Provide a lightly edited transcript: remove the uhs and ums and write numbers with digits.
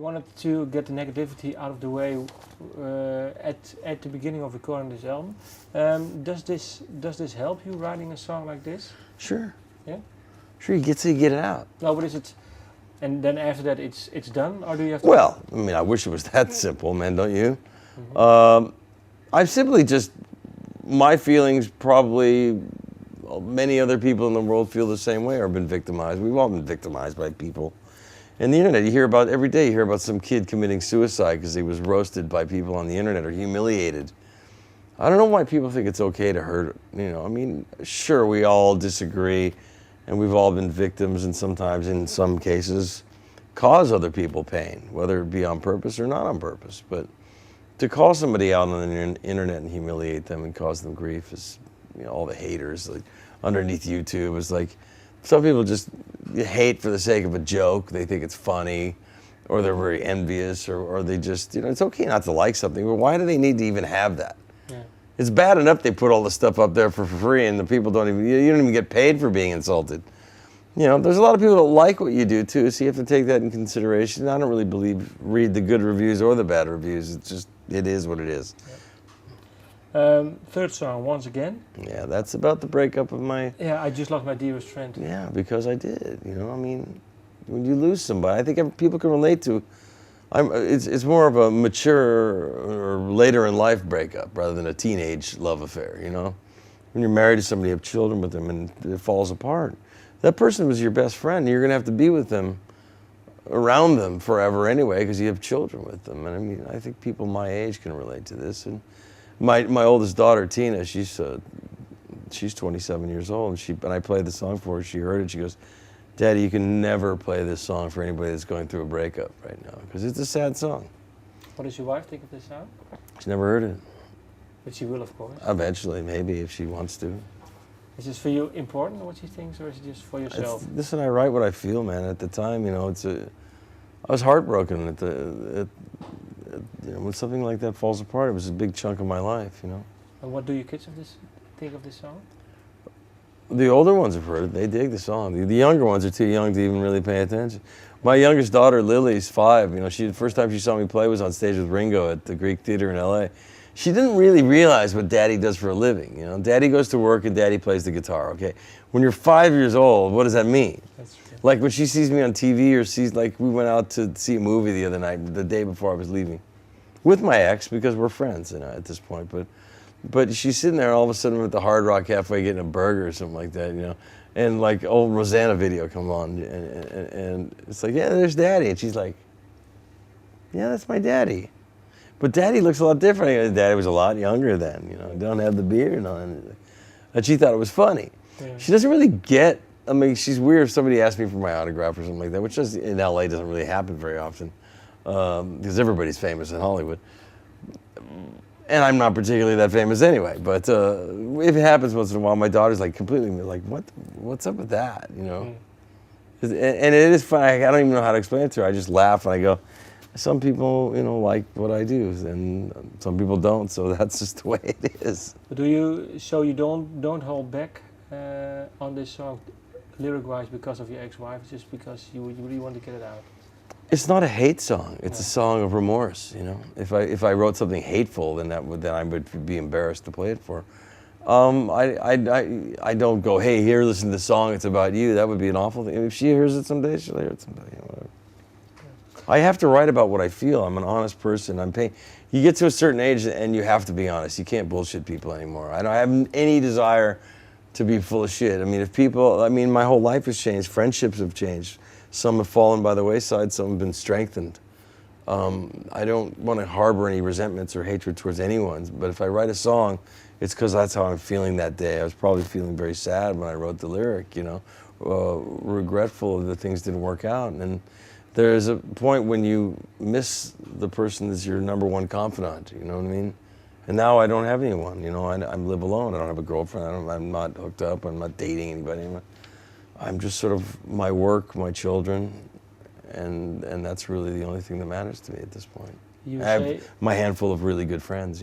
You wanted to get the negativity out of the way at the beginning of recording this album. Does this help you writing a song like this? Sure. Yeah. Sure, you get it out. No, but is it? And then after that, it's done, or do you have to? Well, I mean, I wish it was that simple, man. Don't you? Mm-hmm. I've simply just my feelings probably. Many other people in the world feel the same way or been victimized. We've all been victimized by people. And the internet, you hear about every day, you hear about some kid committing suicide because he was roasted by people on the internet or humiliated. I don't know why people think it's okay to hurt, I mean, sure, we all disagree and we've all been victims and sometimes in some cases cause other people pain, whether it be on purpose or not on purpose. But to call somebody out on the internet and humiliate them and cause them grief is, all the haters like underneath YouTube is like, some people just hate for the sake of a joke. They think it's funny, or they're very envious, or they just, it's okay not to like something, but why do they need to even have that? Yeah. It's bad enough they put all the stuff up there for free and the people don't even, you don't even get paid for being insulted. There's a lot of people that like what you do too, so you have to take that in consideration. I don't really read the good reviews or the bad reviews. It's just, it is what it is. Yeah. Third song, Once Again. Yeah, that's about the breakup of my... Yeah, I just lost my dearest friend. Yeah, because I did, I mean, when you lose somebody, I think people can relate to... It's more of a mature or later in life breakup rather than a teenage love affair, When you're married to somebody, you have children with them and it falls apart. That person was your best friend, and you're going to have to be with them, around them forever anyway, because you have children with them. And I mean, I think people my age can relate to this. And my oldest daughter, Tina, she's 27 years old, and I played the song for her. She heard it. She goes, "Daddy, you can never play this song for anybody that's going through a breakup right now, because it's a sad song." What does your wife think of this song? She's never heard it. But she will, of course. Eventually, maybe, if she wants to. Is this for you important, what she thinks, or is it just for yourself? Listen, I write what I feel, man. At the time, I was heartbroken when something like that falls apart. It was a big chunk of my life, And what do your kids think of this song? The older ones have heard it. They dig the song. The younger ones are too young to even really pay attention. My youngest daughter, Lily's 5. The first time she saw me play was on stage with Ringo at the Greek Theater in LA. She didn't really realize what Daddy does for a living. Daddy goes to work and Daddy plays the guitar, okay? When you're 5 years old, what does that mean? That's true. Like when she sees me on TV or sees, like we went out to see a movie the other night, the day before I was leaving, with my ex, because we're friends at this point, but she's sitting there, all of a sudden we're at the Hard Rock Cafe getting a burger or something like that, and like old Rosanna video come on, and it's like, yeah, there's Daddy, and she's like, yeah, that's my daddy. But Daddy looks a lot different. Daddy was a lot younger then, don't have the beard on. And she thought it was funny. Yeah. She doesn't really get, I mean, she's weird if somebody asks me for my autograph or something like that, which just in LA doesn't really happen very often, because everybody's famous in Hollywood. And I'm not particularly that famous anyway, but if it happens once in a while, my daughter's like completely like, what's up with that, And it is funny, I don't even know how to explain it to her. I just laugh and I go, some people, like what I do, and some people don't. So that's just the way it is. But you don't hold back on this song, lyric-wise, because of your ex-wife, just because you really want to get it out? It's not a hate song. It's a song of remorse. If I wrote something hateful, then I would be embarrassed to play it for. I don't go, hey, here, listen to the song. It's about you. That would be an awful thing. If she hears it someday, she'll hear it someday. Whatever. I have to write about what I feel. I'm an honest person. You get to a certain age and you have to be honest. You can't bullshit people anymore. I don't have any desire to be full of shit. I mean, my whole life has changed. Friendships have changed. Some have fallen by the wayside. Some have been strengthened. I don't want to harbor any resentments or hatred towards anyone. But if I write a song, it's because that's how I'm feeling that day. I was probably feeling very sad when I wrote the lyric, regretful that things didn't work out. And there's a point when you miss the person that's your number one confidant, you know what I mean? And now I don't have anyone, I live alone. I don't have a girlfriend. I'm not hooked up. I'm not dating anybody. I'm just sort of my work, my children, and that's really the only thing that matters to me at this point. I have my handful of really good friends,